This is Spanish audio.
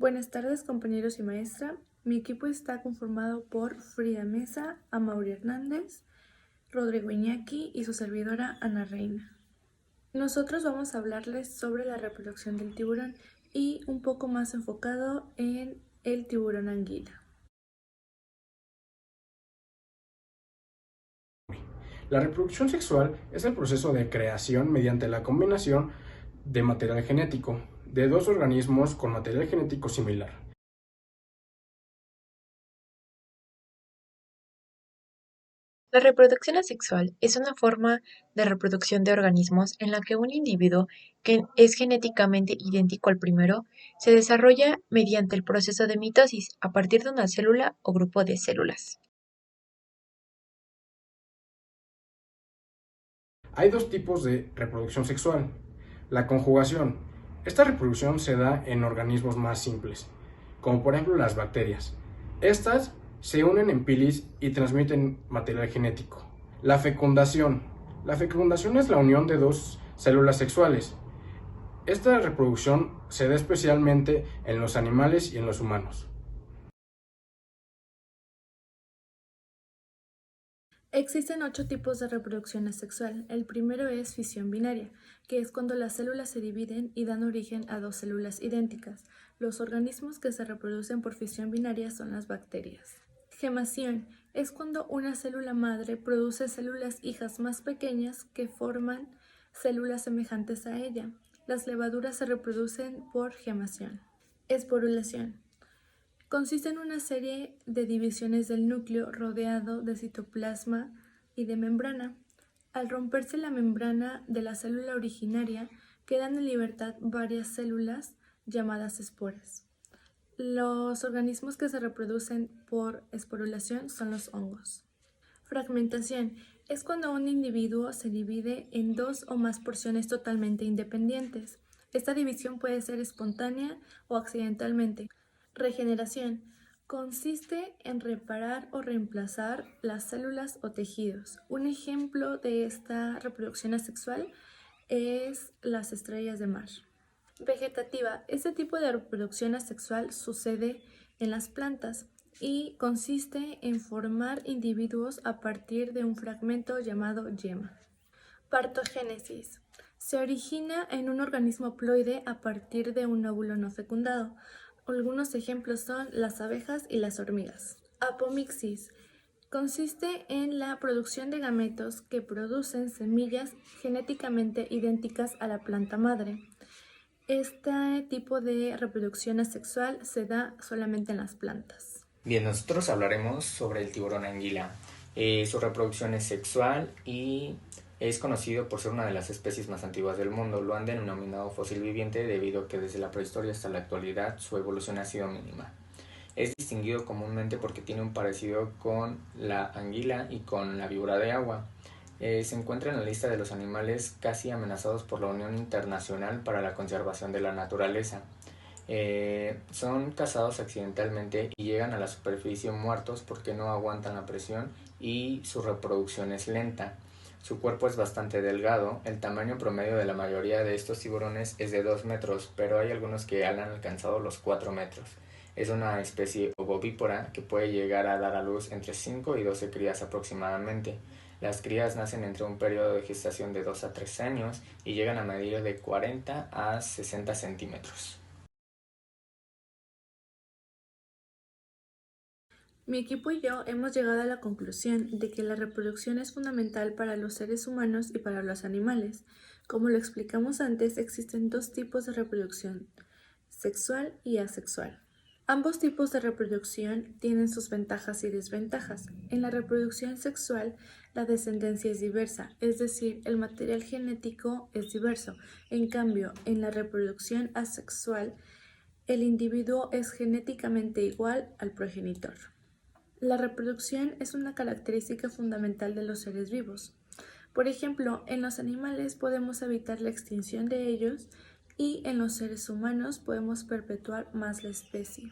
Buenas tardes, compañeros y maestra. Mi equipo está conformado por Frida Mesa, Amaury Hernández, Rodrigo Iñaki y su servidora Ana Reina. Nosotros vamos a hablarles sobre la reproducción del tiburón y un poco más enfocado en el tiburón anguila. La reproducción sexual es el proceso de creación mediante la combinación de material genético de dos organismos con material genético similar. La reproducción asexual es una forma de reproducción de organismos en la que un individuo que es genéticamente idéntico al primero se desarrolla mediante el proceso de mitosis a partir de una célula o grupo de células. Hay dos tipos de reproducción sexual. La conjugación. Esta reproducción se da en organismos más simples, como por ejemplo las bacterias. Estas se unen en pilis y transmiten material genético. La fecundación. La fecundación es la unión de dos células sexuales. Esta reproducción se da especialmente en los animales y en los humanos. Existen 8 tipos de reproducción asexual. El primero es fisión binaria, que es cuando las células se dividen y dan origen a dos células idénticas. Los organismos que se reproducen por fisión binaria son las bacterias. Gemación es cuando una célula madre produce células hijas más pequeñas que forman células semejantes a ella. Las levaduras se reproducen por gemación. Esporulación consiste en una serie de divisiones del núcleo rodeado de citoplasma y de membrana. Al romperse la membrana de la célula originaria, quedan en libertad varias células llamadas esporas. Los organismos que se reproducen por esporulación son los hongos. Fragmentación es cuando un individuo se divide en dos o más porciones totalmente independientes. Esta división puede ser espontánea o accidentalmente. Regeneración consiste en reparar o reemplazar las células o tejidos. Un ejemplo de esta reproducción asexual es las estrellas de mar. Vegetativa. Este tipo de reproducción asexual sucede en las plantas y consiste en formar individuos a partir de un fragmento llamado yema. Partogénesis. Se origina en un organismo haploide a partir de un óvulo no fecundado. Algunos ejemplos son las abejas y las hormigas. Apomixis. Consiste en la producción de gametos que producen semillas genéticamente idénticas a la planta madre. Este tipo de reproducción asexual se da solamente en las plantas. Bien, nosotros hablaremos sobre el tiburón anguila. Su reproducción es sexual y es conocido por ser una de las especies más antiguas del mundo. Lo han denominado fósil viviente debido a que desde la prehistoria hasta la actualidad su evolución ha sido mínima. Es distinguido comúnmente porque tiene un parecido con la anguila y con la víbora de agua. Se encuentra en la lista de los animales casi amenazados por la Unión Internacional para la Conservación de la Naturaleza. Son cazados accidentalmente y llegan a la superficie muertos porque no aguantan la presión y su reproducción es lenta. Su cuerpo es bastante delgado. El tamaño promedio de la mayoría de estos tiburones es de 2 metros, pero hay algunos que han alcanzado los 4 metros. Es una especie ovovípara que puede llegar a dar a luz entre 5 y 12 crías aproximadamente. Las crías nacen entre un periodo de gestación de 2 a 3 años y llegan a medir de 40 a 60 centímetros. Mi equipo y yo hemos llegado a la conclusión de que la reproducción es fundamental para los seres humanos y para los animales. Como lo explicamos antes, existen dos tipos de reproducción, sexual y asexual. Ambos tipos de reproducción tienen sus ventajas y desventajas. En la reproducción sexual, la descendencia es diversa, es decir, el material genético es diverso. En cambio, en la reproducción asexual, el individuo es genéticamente igual al progenitor. La reproducción es una característica fundamental de los seres vivos. Por ejemplo, en los animales podemos evitar la extinción de ellos y en los seres humanos podemos perpetuar más la especie.